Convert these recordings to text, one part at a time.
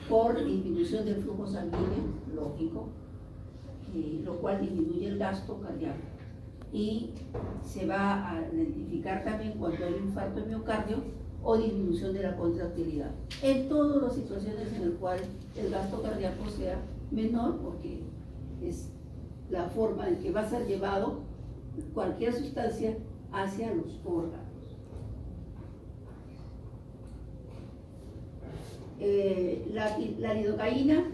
por disminución del flujo sanguíneo, lógico, lo cual disminuye el gasto cardíaco. Y se va a identificar también cuando hay un infarto de miocardio o disminución de la contractilidad. En todas las situaciones en las cuales el gasto cardíaco sea menor, porque es la forma en que va a ser llevado cualquier sustancia hacia los órganos. La lidocaína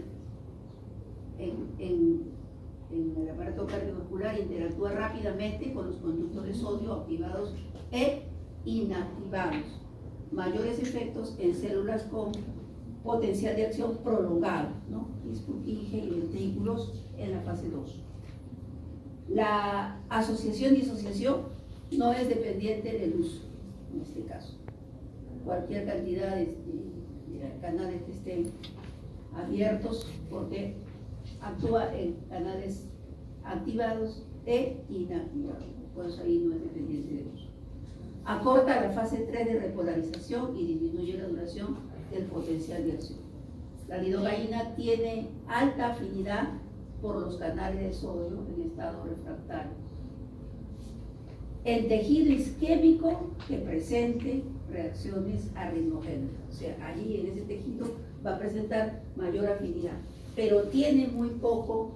en el aparato cardiovascular interactúa rápidamente con los conductos de sodio activados e inactivados. Mayores efectos en células con potencial de acción prolongado, ¿no? Purkinje y ventrículos en la fase 2. La asociación-disociación no es dependiente del uso, en este caso. Cualquier cantidad de canales que estén abiertos, porque actúa en canales activados e inactivados, por eso ahí no es dependiente del uso. Acorta la fase 3 de repolarización y disminuye la duración del potencial de acción. La lidocaína tiene alta afinidad por los canales de sodio en estado refractario. En tejido isquémico que presente reacciones arritmogénicas, o sea, allí en ese tejido va a presentar mayor afinidad, pero tiene muy poco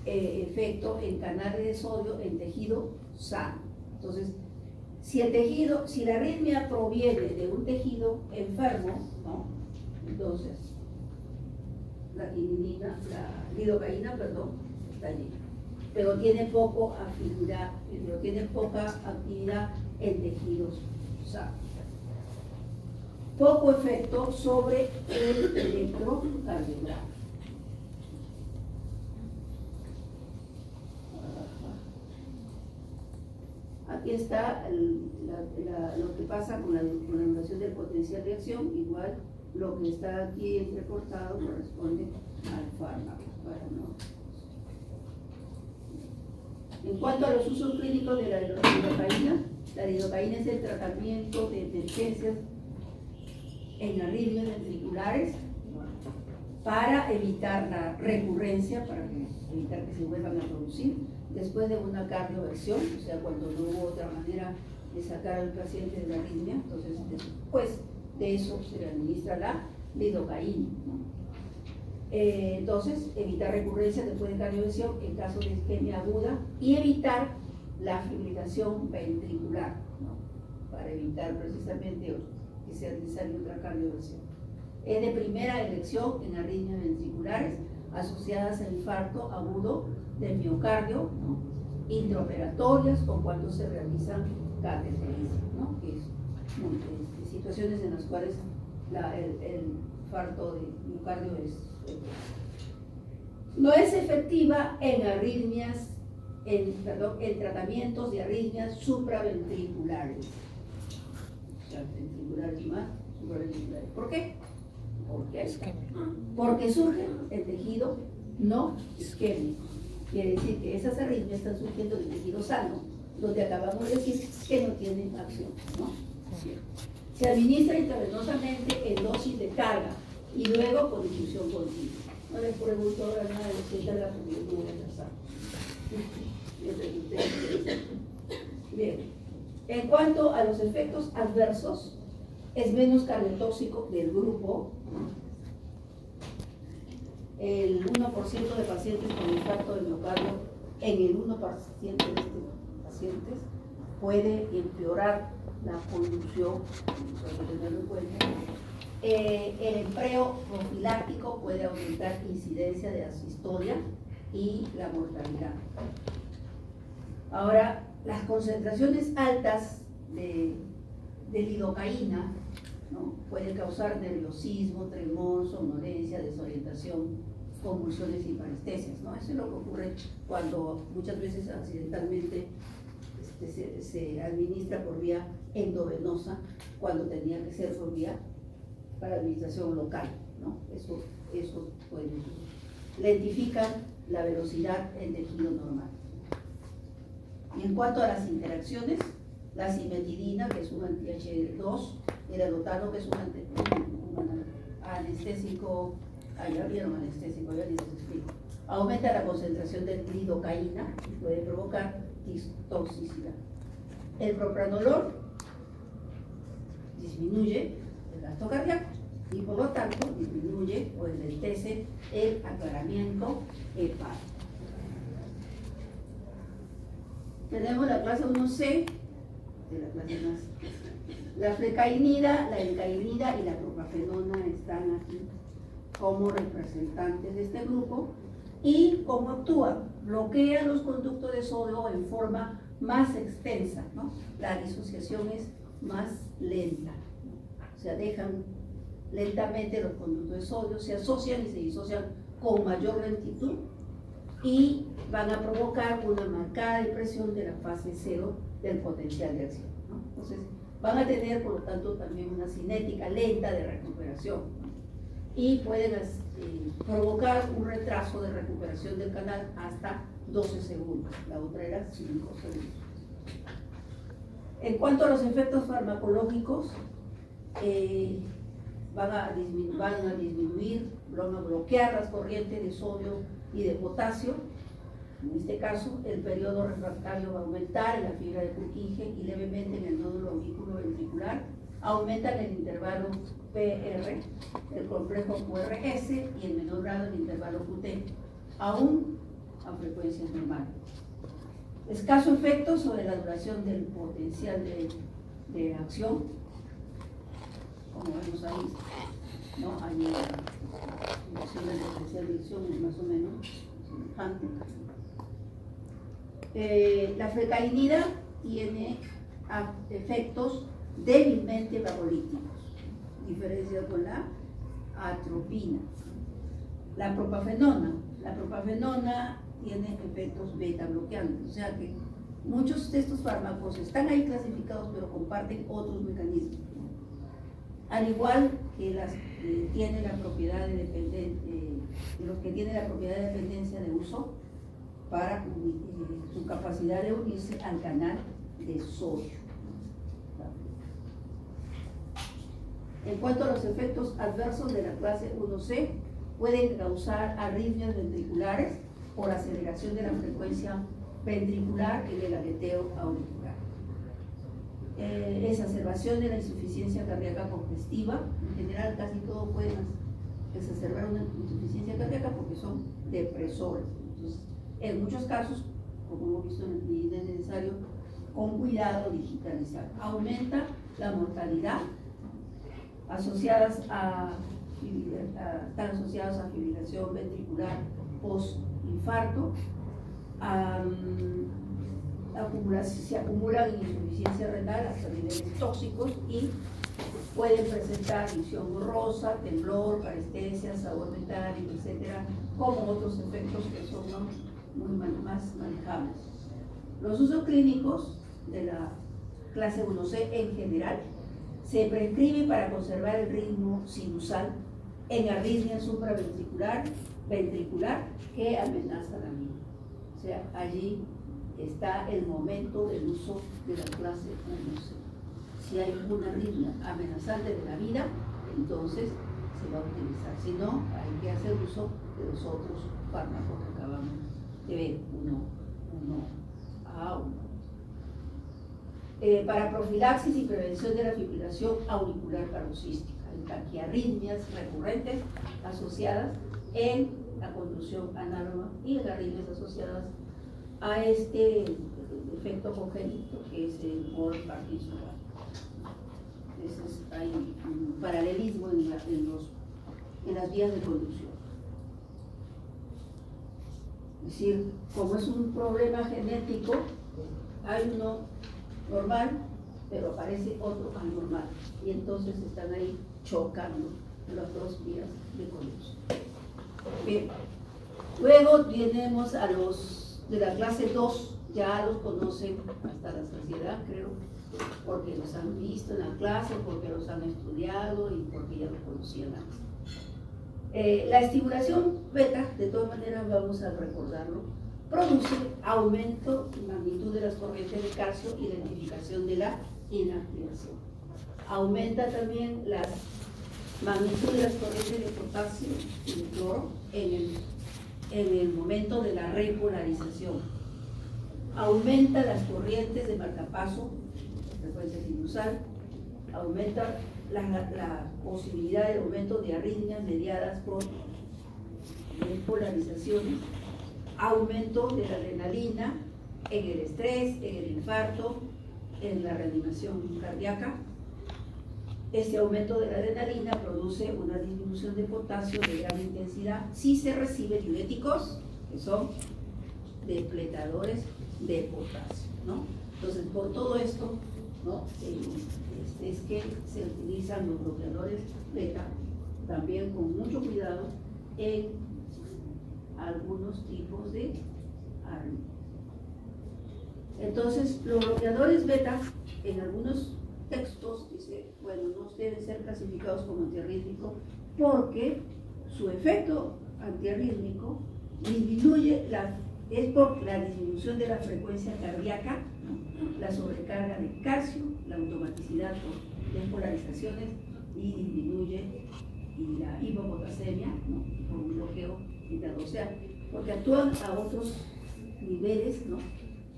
efecto en canales de sodio en tejido sano. Entonces, si la arritmia proviene de un tejido enfermo, ¿no? Entonces la lidocaína, está allí, pero tiene poca actividad en tejidos sanos. Poco efecto sobre el electrocardiograma. Aquí está lo que pasa con la anulación del potencial de acción, igual lo que está aquí entrecortado corresponde al fármaco. En cuanto a los usos clínicos de la lidocaína es el tratamiento de emergencias en arritmias ventriculares para evitar la recurrencia, para evitar que se vuelvan a producir después de una cardioversión, o sea, cuando no hubo otra manera de sacar al paciente de la arritmia. Entonces, después de eso se le administra la lidocaína, ¿no? Entonces, evitar recurrencia después de cardioversión en caso de isquemia aguda y evitar la fibrilación ventricular, ¿no? Para evitar precisamente que sea necesaria otra cardioversión. Es de primera elección en arritmias ventriculares asociadas a infarto agudo del miocardio, ¿no? Intraoperatorias o cuando se realizan cateterismos, ¿no? Que es situaciones en las cuales el infarto de miocardio no es efectiva en arritmias, en tratamientos de arritmias supraventriculares. O sea, ventriculares más, supraventriculares. ¿Por qué? Porque surge el tejido no isquémico. Quiere decir que esas arritmias están surgiendo del tejido sano, donde acabamos de decir que no tienen acción, ¿no? Se administra intravenosamente en dosis de carga y luego con difusión continua. No les pregunto ahora nada de lo que está la comunidad de la Bien, en cuanto a los efectos adversos, es menos cardiotóxico del grupo. El 1% de pacientes con infarto de miocardio en el 1% de estos pacientes puede empeorar la conducción, hay que tenerlo en cuenta. El empleo profiláctico puede aumentar incidencia de asistolia y la mortalidad. Ahora, las concentraciones altas de lidocaína, ¿no? Pueden causar nerviosismo, tremor, somnolencia, desorientación, convulsiones y parestesias, ¿no? Eso es lo que ocurre cuando muchas veces accidentalmente se administra por vía endovenosa cuando tenía que ser por vía para administración local, ¿no? Eso puede lentificar la velocidad en tejido normal. Y en cuanto a las interacciones, la cimetidina, que es un anti-H2, el erotano, que es un anestésico, ya vieron anestésico, ya les explico. Aumenta la concentración de lidocaína y puede provocar toxicidad. El propranolol disminuye el gasto cardíaco y por lo tanto disminuye o enlentece el aclaramiento hepático. Tenemos la clase 1C de la clase más. La flecainida, la encainida y la propafenona están aquí como representantes de este grupo. ¿Y cómo actúan? Bloquean los conductos de sodio en forma más extensa, ¿no? La disociación es más lenta, ¿no? O sea, dejan lentamente los conductos de sodio, se asocian y se disocian con mayor lentitud y van a provocar una marcada depresión de la fase cero del potencial de acción, ¿no? Entonces, van a tener, por lo tanto, también una cinética lenta de recuperación, ¿no? Y pueden provocar un retraso de recuperación del canal hasta 12 segundos, la otra era 5 segundos. En cuanto a los efectos farmacológicos, van a disminuir, van a bloquear las corrientes de sodio y de potasio. En este caso, el periodo refractario va a aumentar en la fibra de Purkinje y levemente en el nódulo auriculoventricular. Aumentan el intervalo PR, el complejo QRS y en menor grado el intervalo QT, aún a frecuencias normales. Escaso efecto sobre la duración del potencial de acción, como vemos ahí, ¿no? Hay una duración del potencial de acción es más o menos semejante. La flecainida tiene efectos débilmente vagolíticos, diferencia con la atropina. La propafenona tiene efectos beta bloqueantes, o sea que muchos de estos fármacos están ahí clasificados pero comparten otros mecanismos, al igual que las tiene la propiedad de los que tienen la propiedad de dependencia de uso para su capacidad de unirse al canal de sodio. En cuanto a los efectos adversos de la clase 1C, pueden causar arritmias ventriculares por aceleración de la frecuencia ventricular y del aleteo auricular. Exacerbación de la insuficiencia cardíaca congestiva. En general, casi todo puede exacerbar una insuficiencia cardíaca porque son depresores. Entonces, en muchos casos, como hemos visto en el video, es necesario con cuidado digitalizar. Aumenta la mortalidad están asociados a fibrilación ventricular post-infarto, se acumulan insuficiencia renal hasta niveles tóxicos y pueden presentar visión borrosa, temblor, parestesia, sabor metálico, etcétera, como otros efectos que son más manejables. Los usos clínicos de la clase 1C en general se prescribe para conservar el ritmo sinusal en arritmia supraventricular que amenaza la vida. O sea, allí está el momento del uso de la clase 1C. Si hay una arritmia amenazante de la vida, entonces se va a utilizar. Si no, hay que hacer uso de los otros fármacos que acabamos de ver, 1A1. Para profilaxis y prevención de la fibrilación auricular paroxística, en taquiarritmias recurrentes asociadas en la conducción análoga y en arritmias asociadas a este efecto congénito que es el Parkinson. Hay un paralelismo en las vías de conducción. Es decir, como es un problema genético, hay uno normal, pero aparece otro anormal, y entonces están ahí chocando las dos vías de conducción. Bien. Luego tenemos a los de la clase 2, ya los conocen hasta la saciedad, creo, porque los han visto en la clase, porque los han estudiado y porque ya los conocían antes. La estimulación beta, de todas maneras vamos a recordarlo, produce aumento y magnitud de las corrientes de calcio, identificación de la inactivación. Aumenta también las magnitud de las corrientes de potasio y de cloro en el momento de la repolarización. Aumenta las corrientes de marcapaso, frecuencia sinusal, aumenta la posibilidad de aumento de arritmias mediadas por repolarizaciones, aumento de la adrenalina en el estrés, en el infarto, en la reanimación cardíaca. Este aumento de la adrenalina produce una disminución de potasio de gran intensidad si se reciben diuréticos, que son depletadores de potasio, ¿no? Entonces, por todo esto, ¿no? Es que se utilizan los bloqueadores beta también con mucho cuidado en algunos tipos de arritmias. Entonces, los bloqueadores beta, en algunos textos, dice, bueno, no deben ser clasificados como antiarrítmico porque su efecto antiarrítmico disminuye es por la disminución de la frecuencia cardíaca, ¿no? La sobrecarga de calcio, la automaticidad por despolarizaciones y disminuye y la hipopotasemia, ¿no? Por un bloqueo interno, o sea, porque actúan a otros niveles, ¿no?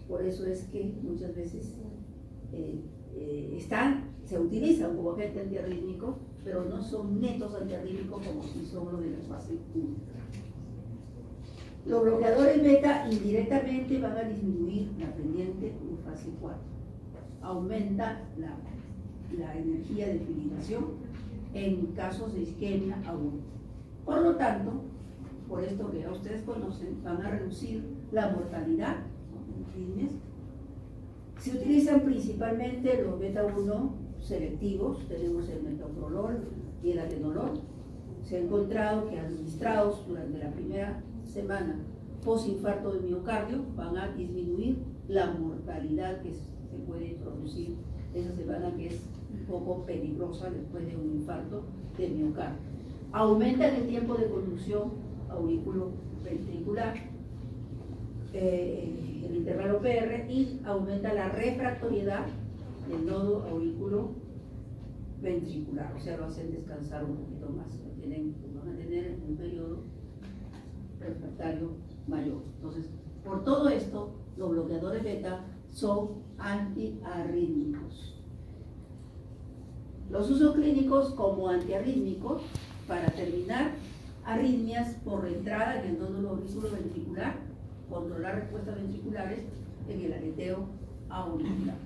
Por eso es que muchas veces se utilizan como agente antiarrítmico, pero no son netos antiarrítmicos como si son los de la fase 1. Los bloqueadores beta indirectamente van a disminuir la pendiente en fase 4. Aumenta la energía de fibrilación en casos de isquemia aguda. Por lo tanto, por esto que ya ustedes conocen, van a reducir la mortalidad, ¿no? Se utilizan principalmente los beta-1 selectivos, tenemos el metoprolol y el atenolol. Se ha encontrado que administrados durante la primera semana posinfarto de miocardio van a disminuir la mortalidad que se puede producir esa semana, que es un poco peligrosa después de un infarto de miocardio. Aumentan el tiempo de conducción auriculoventricular, el intervalo PR, y aumenta la refractoriedad del nodo auriculoventricular, o sea, lo hacen descansar un poquito más, van a tener un periodo refractario mayor. Entonces, por todo esto, los bloqueadores beta son antiarrítmicos. Los usos clínicos como antiarrítmicos, para terminar, arritmias por entrada en el nódulo auriculoventricular, controlar respuestas ventriculares en el aleteo auricular.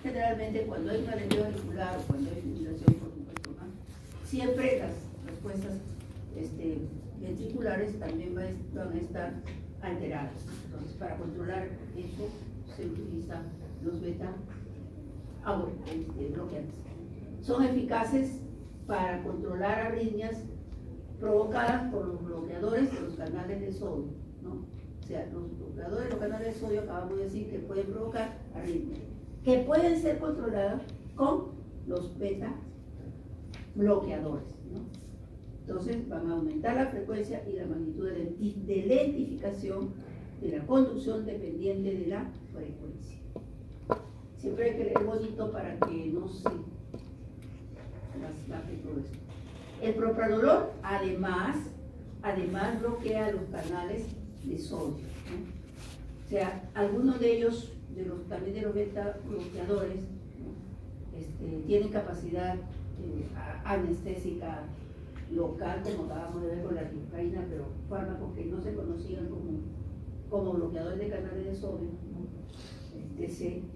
Generalmente cuando hay un aleteo auricular o cuando hay fibrilación, por supuesto, ¿no? Siempre las respuestas ventriculares también van a estar alteradas. Entonces, para controlar eso se utilizan los beta bloqueantes. Son eficaces para controlar arritmias provocadas por los bloqueadores de los canales de sodio, ¿no? O sea, los bloqueadores de los canales de sodio, acabamos de decir que pueden provocar arritmias, que pueden ser controladas con los beta bloqueadores, ¿no? Entonces van a aumentar la frecuencia y la magnitud de lentificación de la conducción dependiente de la frecuencia. Siempre hay que leer bonito para que no se baje todo esto. El propranolol además bloquea los canales de sodio, ¿no? O sea, algunos de ellos, también de los beta bloqueadores, ¿no? Tienen capacidad anestésica local, como acabamos de ver con la lidocaína, pero fármacos que no se conocían como bloqueadores de canales de sodio, ¿no?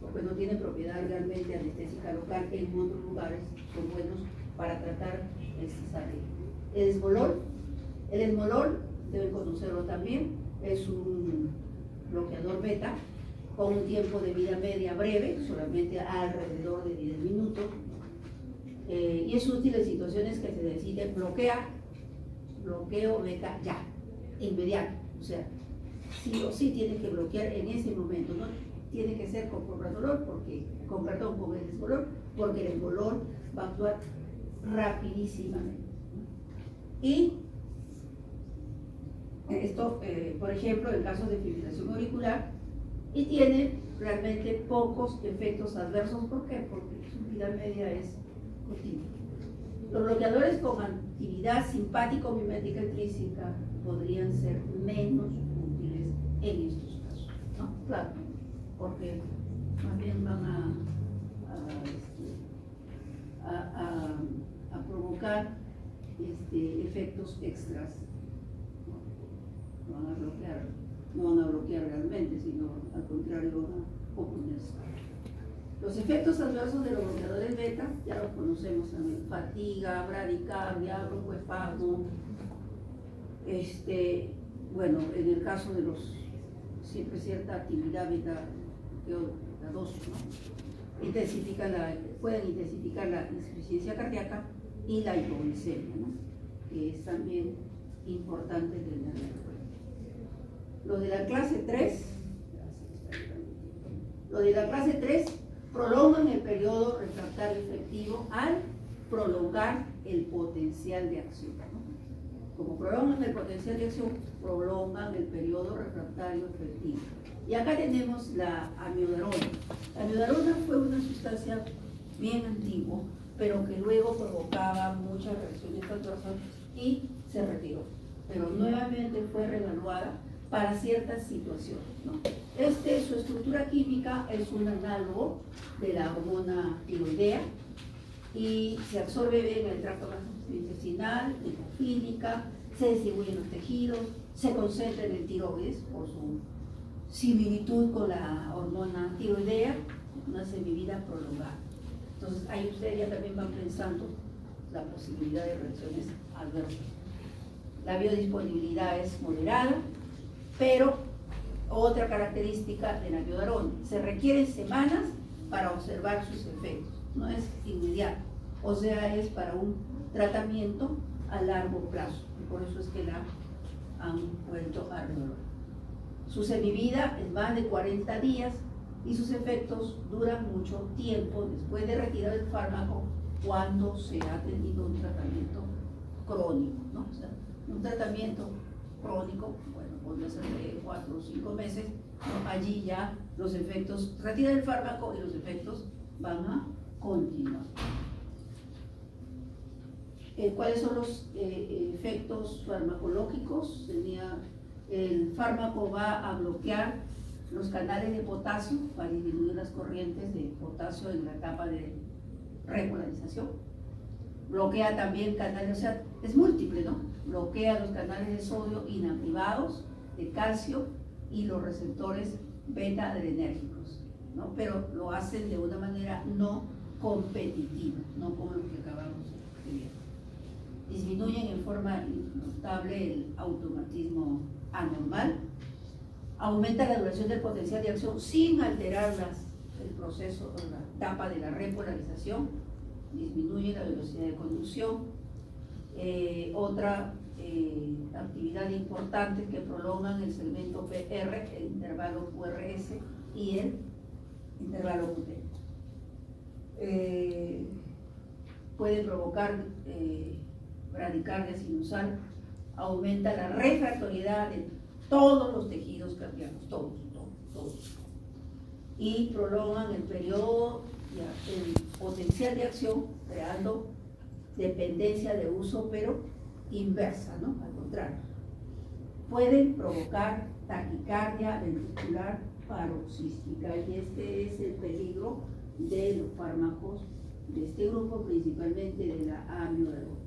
Porque no tienen propiedad realmente anestésica local, en otros lugares son buenos para tratar estas arritmias. El esmolol, deben conocerlo también, es un bloqueador beta con un tiempo de vida media breve, solamente alrededor de 10 minutos, y es útil en situaciones que se necesite bloqueo beta ya, inmediato, o sea, sí o sí tiene que bloquear en ese momento, no tiene que ser con propranolol, con el esmolol, porque el esmolol va a actuar rapidísimamente. Y esto, por ejemplo, en casos de fibrilación auricular, y tiene realmente pocos efectos adversos. ¿Por qué? Porque su vida media es continua. Los bloqueadores con actividad simpático-mimética intrínseca podrían ser menos útiles en estos casos, ¿no? Claro, porque más bien van a provocar efectos extras, no van a bloquear realmente, sino al contrario van a oponerse. Los efectos adversos de los bloqueadores beta ya los conocemos también: fatiga, bradicardia, broncoespasmo. Bueno, en el caso de los, siempre cierta actividad beta, la 2, ¿no? Pueden intensificar la insuficiencia cardíaca y la hipoglicemia, ¿no? Que es también importante tenerlo en cuenta. Los de la clase 3 prolongan el periodo refractario efectivo al prolongar el potencial de acción, ¿no? Como prolongan el potencial de acción, prolongan el periodo refractario efectivo. Y acá tenemos la amiodarona. La amiodarona fue una sustancia bien antigua, pero que luego provocaba muchas reacciones adversas y se retiró. Pero nuevamente fue reevaluada para ciertas situaciones, ¿no? Su estructura química es un análogo de la hormona tiroidea y se absorbe bien en el tracto gastrointestinal, lipofílica, se distribuye en los tejidos, se concentra en el tiroides por su similitud con la hormona tiroidea, una semivida prolongada. Entonces ahí ustedes ya también van pensando la posibilidad de reacciones adversas. La biodisponibilidad es moderada, pero otra característica de la amiodarona: se requieren semanas para observar sus efectos, no es inmediato, o sea, es para un tratamiento a largo plazo, y por eso es que la han vuelto a reevaluar. Su semivida es más de 40 días y sus efectos duran mucho tiempo después de retirar el fármaco, cuando se ha tenido un tratamiento crónico, ¿no? O sea, un tratamiento crónico, bueno, podría ser de 4 o 5 meses, ¿no? Allí ya los efectos, retiran el fármaco y los efectos van a continuar. ¿Cuáles son los efectos farmacológicos? El fármaco va a bloquear los canales de potasio para disminuir las corrientes de potasio en la etapa de repolarización. Bloquea también canales, o sea, es múltiple, ¿no? Bloquea los canales de sodio inactivados, de calcio y los receptores beta adrenérgicos, ¿no? Pero lo hacen de una manera no competitiva, no como lo que acabamos de ver. Disminuyen en forma notable el automatismo anormal, aumenta la duración del potencial de acción sin alterar el proceso o la etapa de la repolarización, disminuye la velocidad de conducción. Otra actividad importante, que prolongan el segmento PR, el intervalo QRS y el intervalo QT. Puede provocar bradicardia sinusal, aumenta la refractoriedad de todos los tejidos cardíacos, todos, y prolongan el periodo, el potencial de acción, creando dependencia de uso, pero inversa, ¿no? Al contrario. Pueden provocar taquicardia ventricular paroxística, y este es el peligro de los fármacos de este grupo, principalmente de la amiodarona.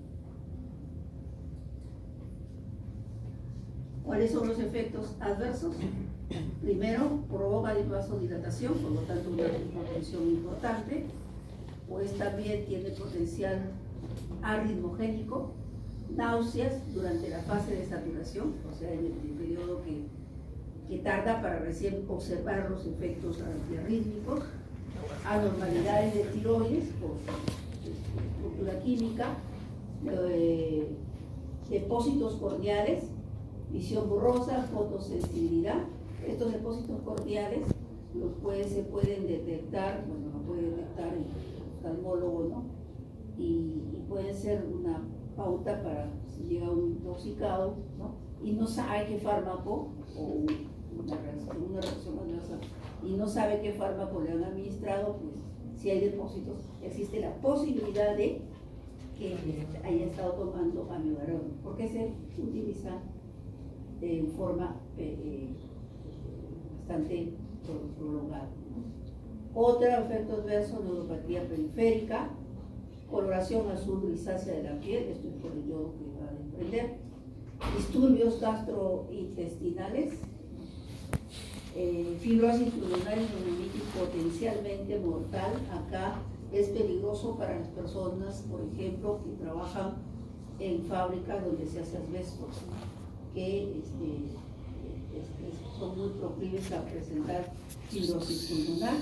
¿Cuáles son los efectos adversos? Primero, provoca vasodilatación, por lo tanto una hipotensión importante, pues también tiene potencial arritmogénico, náuseas durante la fase de saturación, o sea, en el periodo que tarda para recién observar los efectos antiarrítmicos, anormalidades de tiroides por estructura química, depósitos corneales, visión borrosa, fotosensibilidad. Estos depósitos corneales se pueden detectar, bueno, lo puede detectar el oftalmólogo, ¿no? Y puede ser una pauta para si llega un intoxicado, ¿no? Y no sabe qué fármaco, o una reacción adversa, y no sabe qué fármaco le han administrado, pues si hay depósitos, existe la posibilidad de que haya estado tomando amiodarona, porque se utiliza en forma bastante prolongada. Otro efecto adverso, neuropatía periférica, coloración azul grisácea de la piel, esto es por el yodo que va a desprender, disturbios gastrointestinales, fibrosis pulmonar y neumonitis potencialmente mortal. Acá es peligroso para las personas, por ejemplo, que trabajan en fábricas donde se hace asbesto, que son muy proclives a presentar fibrosis pulmonar.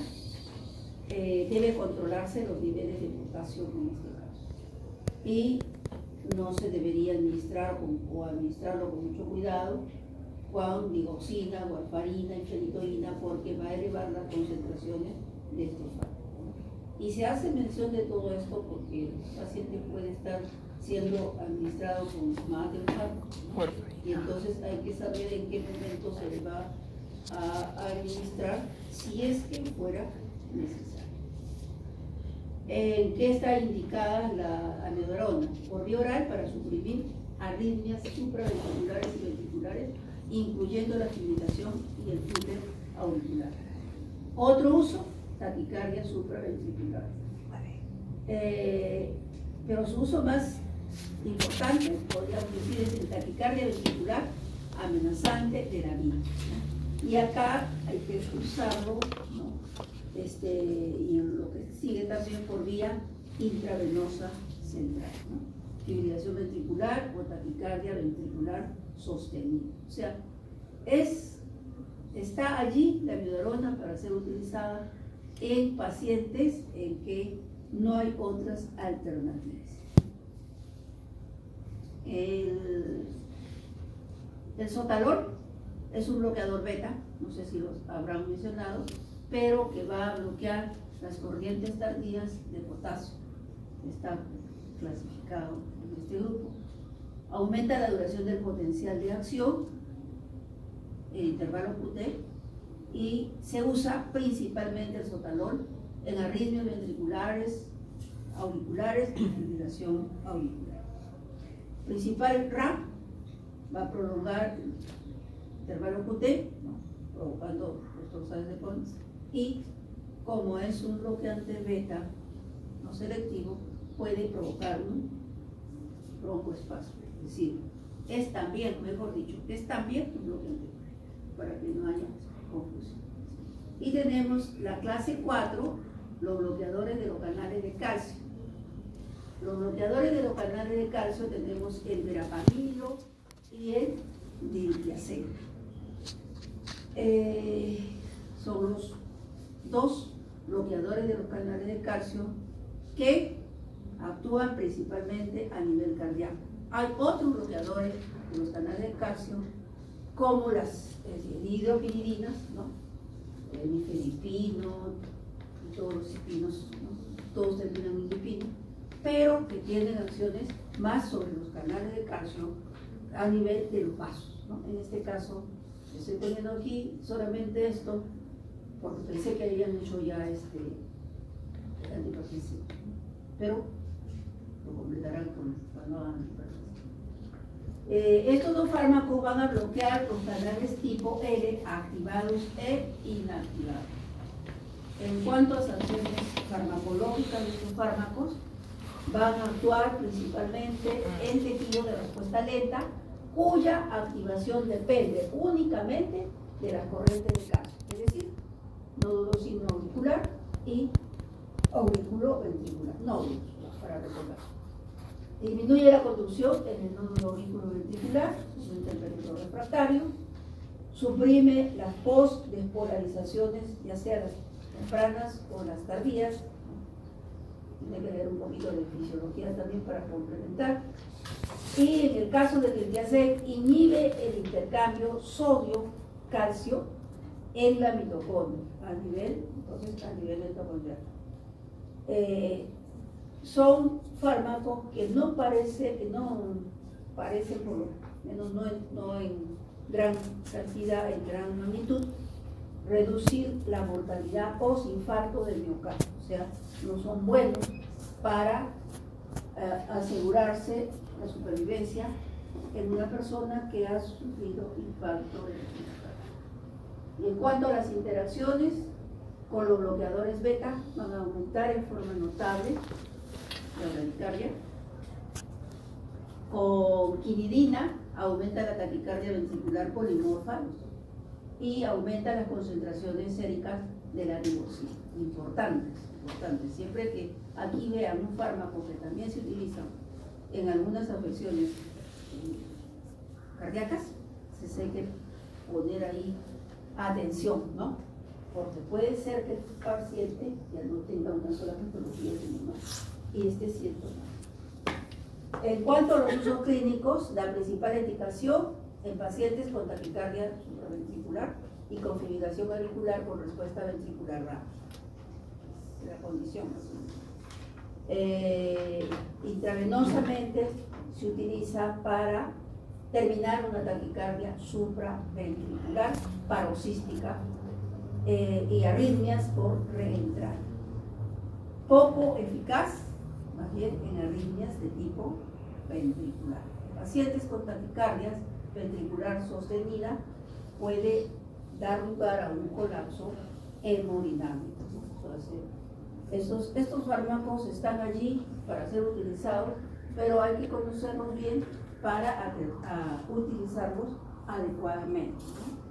Debe controlarse los niveles de potasio en este caso. Y no se debería administrar o administrarlo con mucho cuidado con digoxina, warfarina y fenitoína, porque va a elevar las concentraciones de estos fármacos. Y se hace mención de todo esto porque el paciente puede estar siendo administrado con más de un fármaco. Y entonces hay que saber en qué momento se le va a administrar, si es que fuera necesario. ¿En qué está indicada la amiodarona? Por vía oral para suprimir arritmias supraventriculares y ventriculares, incluyendo la fibrilación y el túnel auricular. Otro uso, taquicardia supraventricular. Pero su uso más importante, podríamos decir, es el taquicardia ventricular amenazante de la vida. Y acá hay que usarlo, ¿no? Y lo que sigue también por vía intravenosa central, ¿no? Fibrilación ventricular o taquicardia ventricular sostenida. O sea, está allí la amiodarona para ser utilizada en pacientes en que no hay otras alternativas. El sotalol es un bloqueador beta, no sé si los habrán mencionado, pero que va a bloquear las corrientes tardías de potasio. Está clasificado en este grupo. Aumenta la duración del potencial de acción, el intervalo QT, y se usa principalmente el sotalol en arritmias ventriculares, auriculares y fibrilación auricular. Principal RAM va a prolongar el intervalo QT, ¿no? Provocando los torsades de Pons, y como es un bloqueante beta no selectivo, puede provocar un broncoespasmo. Es decir, es también, mejor dicho, es también un bloqueante, para que no haya confusión. Y tenemos la clase 4, los bloqueadores de los canales de calcio. Los bloqueadores de los canales de calcio tenemos el verapamilo y el diltiazem. Son los dos bloqueadores de los canales de calcio que actúan principalmente a nivel cardíaco. Hay otros bloqueadores de los canales de calcio, como las hidropiridinas, ¿no? El nifedipino y todos los cipinos, ¿no? Todos terminan en dipino, pero que tienen acciones más sobre los canales de calcio a nivel de los vasos, ¿no? En este caso, estoy poniendo aquí solamente esto, porque pensé que habían hecho ya antihipertensivo, pero lo completarán cuando hagan antihipertensivo. Estos dos fármacos van a bloquear los canales tipo L activados e inactivados. En cuanto a sanciones farmacológicas de estos fármacos, van a actuar principalmente en tejidos de respuesta lenta, cuya activación depende únicamente de las corrientes de calcio, es decir, nódulo sinoauricular y auriculoventricular, nódulos, para recordar. Disminuye la conducción en el nódulo auriculoventricular, aumenta el perímetro refractario, suprime las postdespolarizaciones, ya sea las tempranas o las tardías. Tiene que ver un poquito de fisiología también para complementar. Y en el caso del diltiazem, inhibe el intercambio sodio-calcio en la mitocondria, a nivel mitocondrial. Son fármacos que no parecen, por lo menos no en gran cantidad, en gran magnitud, reducir la mortalidad post-infarto del miocardio. O sea, no son buenos para asegurarse la supervivencia en una persona que ha sufrido infarto electrocardiograma. Y en cuanto a las interacciones con los bloqueadores beta, van a aumentar en forma notable la bradicardia. Con quinidina aumenta la taquicardia ventricular polimorfa y aumenta las concentraciones séricas de la ribosina. Importante. Siempre que aquí vean un fármaco que también se utiliza en algunas afecciones cardíacas, se hay que poner ahí atención, ¿no? Porque puede ser que el paciente ya no tenga una sola patología, sino más, y esté siendo más. En cuanto a los usos clínicos, la principal indicación en pacientes con taquicardia supraventricular y con fibrilación auricular con respuesta ventricular rápida. Es la condición. Intravenosamente se utiliza para terminar una taquicardia supraventricular paroxística y arritmias por reentrada. Poco eficaz, más bien en arritmias de tipo ventricular. Pacientes con taquicardias ventricular sostenida puede dar lugar a un colapso hemodinámico. Estos fármacos están allí para ser utilizados, pero hay que conocerlos bien para utilizarlos adecuadamente, ¿no?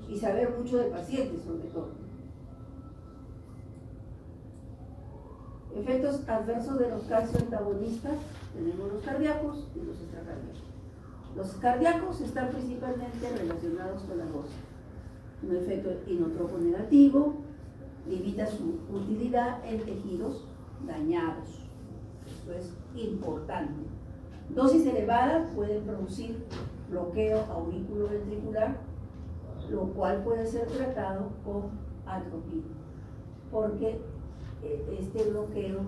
Y saber mucho del paciente, sobre todo. Efectos adversos de los calcio antagonistas: tenemos los cardíacos y los extracardíacos. Los cardíacos están principalmente relacionados con la dosis. Un efecto inotropo negativo limita su utilidad en tejidos dañados. Esto es importante. Dosis elevadas pueden producir bloqueo auriculoventricular, lo cual puede ser tratado con atropina, porque este bloqueo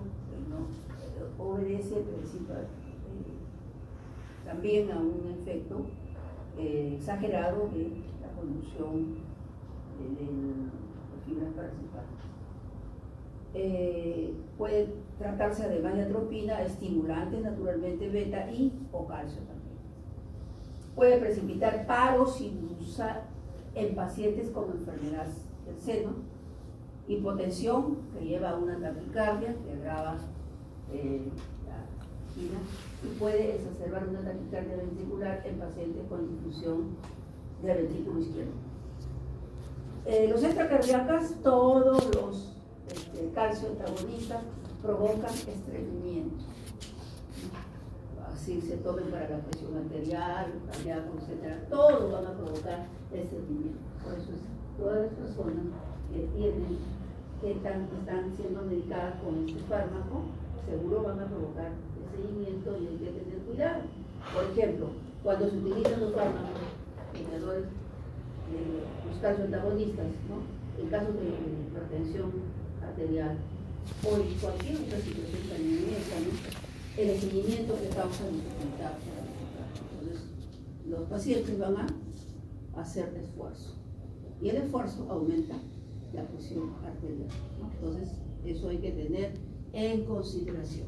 obedece también a un efecto exagerado de la conducción de fibras parasympáticas. Puede tratarse además de atropina, estimulantes naturalmente beta y o calcio también. Puede precipitar paro sinusal en pacientes con enfermedad del seno, hipotensión que lleva a una taquicardia que agrava la angina, y puede exacerbar una taquicardia ventricular en pacientes con difusión del ventrículo izquierdo. Los extracardíacas, todos los calcio antagonistas provocan estreñimiento. Así se tomen para la presión arterial, cardíaco, etc. Todos van a provocar estreñimiento. Por eso todas las personas que están siendo medicadas con este fármaco, seguro van a provocar estreñimiento y hay que tener cuidado. Por ejemplo, cuando se utilizan los fármacos inhibidores, los calcio antagonistas, ¿no? En caso de hipertensión arterial o en cualquier otra situación cardíaca, ¿no? El estreñimiento que causa dificultad para respirar. Entonces, los pacientes van a hacer esfuerzo y el esfuerzo aumenta la presión arterial, ¿no? Entonces, eso hay que tener en consideración.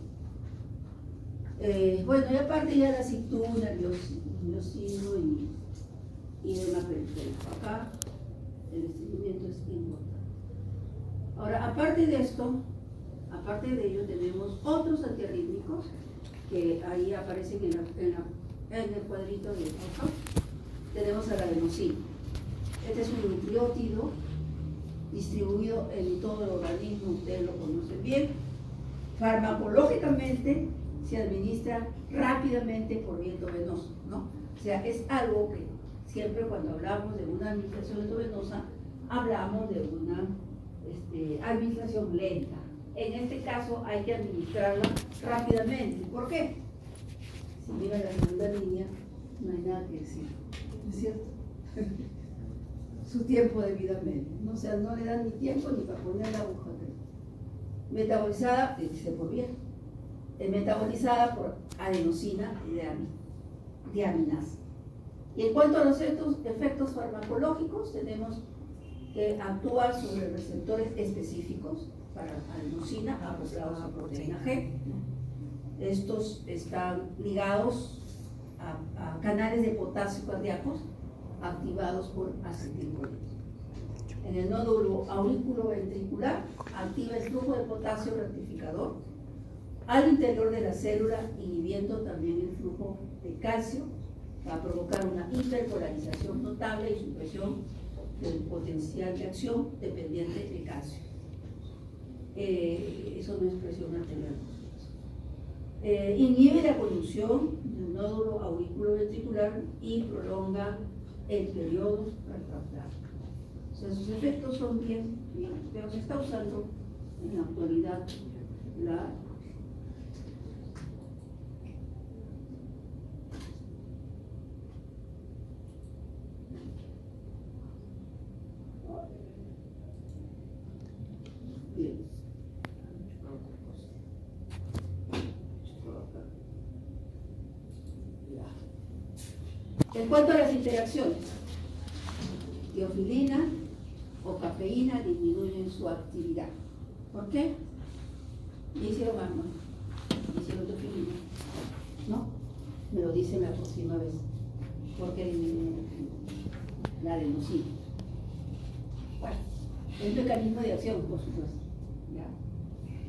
Bueno, y aparte ya la actitud, nerviosismo y demás periférico. Acá el estreñimiento es importante. Ahora, aparte de esto, aparte de ello, tenemos otros antiarrítmicos que ahí aparecen en el cuadrito de foto. Tenemos a la adenosina. Este es un nucleótido distribuido en todo el organismo, ustedes lo conocen bien. Farmacológicamente se administra rápidamente por viento venoso, ¿no? O sea, es algo que siempre cuando hablamos de una administración endovenosa, hablamos de una administración lenta. En este caso hay que administrarla rápidamente. ¿Por qué? Si mira la segunda línea, no hay nada que decir, ¿no es cierto? Su tiempo de vida medio, ¿no? O sea, no le dan ni tiempo ni para poner la aguja. Metabolizada, dice por bien, metabolizada por adenosina de aminasa. Y en cuanto a los efectos farmacológicos, tenemos que actúa sobre receptores específicos para adenosina asociados a proteína G. Estos están ligados a canales de potasio cardíacos activados por acetilcolina. En el nódulo auriculoventricular activa el flujo de potasio rectificador al interior de la célula, inhibiendo también el flujo de calcio, va a provocar una hiperpolarización notable y supresión del potencial de acción dependiente de calcio. Eso no es presión arterial. Inhibe la conducción del nódulo auriculoventricular y prolonga el periodo refractario. O sea, sus efectos son bien, pero se está usando en la actualidad la bien. En cuanto a las interacciones, teofilina o cafeína disminuyen su actividad. ¿Por qué? ¿Y hicieron algo? ¿Hicieron teofilina? ¿No? Me lo dicen la próxima vez. Porque disminuyen la adenosina. Bueno, es un mecanismo de acción, por supuesto. ¿Ya?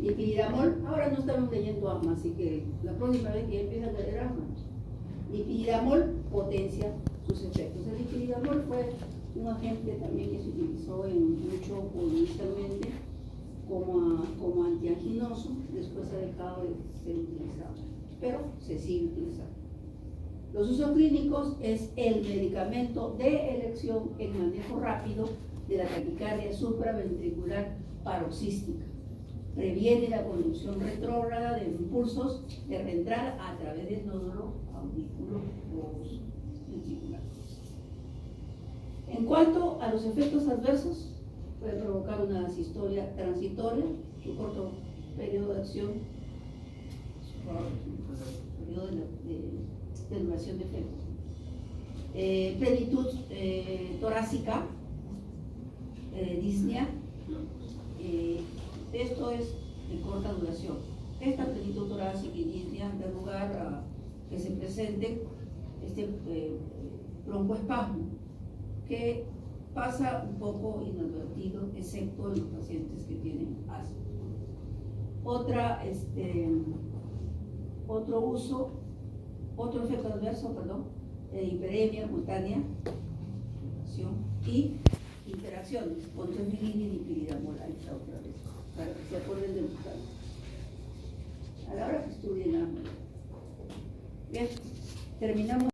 Y el piridamol, ahora no estamos leyendo AMA, así que la próxima vez que ya empiezan a leer AMA. Dipiridamol potencia sus efectos. El dipiridamol fue un agente también que se utilizó mucho inicialmente como antianginoso, después ha dejado de ser utilizado, pero se sigue utilizando. Los usos clínicos es el medicamento de elección en manejo rápido de la taquicardia supraventricular paroxística. Previene la conducción retrógrada de impulsos de reentrada a través del nódulo auriculoventricular. En cuanto a los efectos adversos, puede provocar una asistolia transitoria, su corto periodo de acción, periodo de duración de efecto. Plenitud torácica, disnea, esto es de corta duración. Esta plenitud torácica y disnea da lugar a que se presente este broncoespasmo que pasa un poco inadvertido, excepto en los pacientes que tienen asma. Otro efecto adverso, hiperemia cutánea y interacciones con teofilina y dipiridamol. Ahí está otra vez, para que se acuerden de buscarlo a la hora que estudien AMA. Bien, terminamos.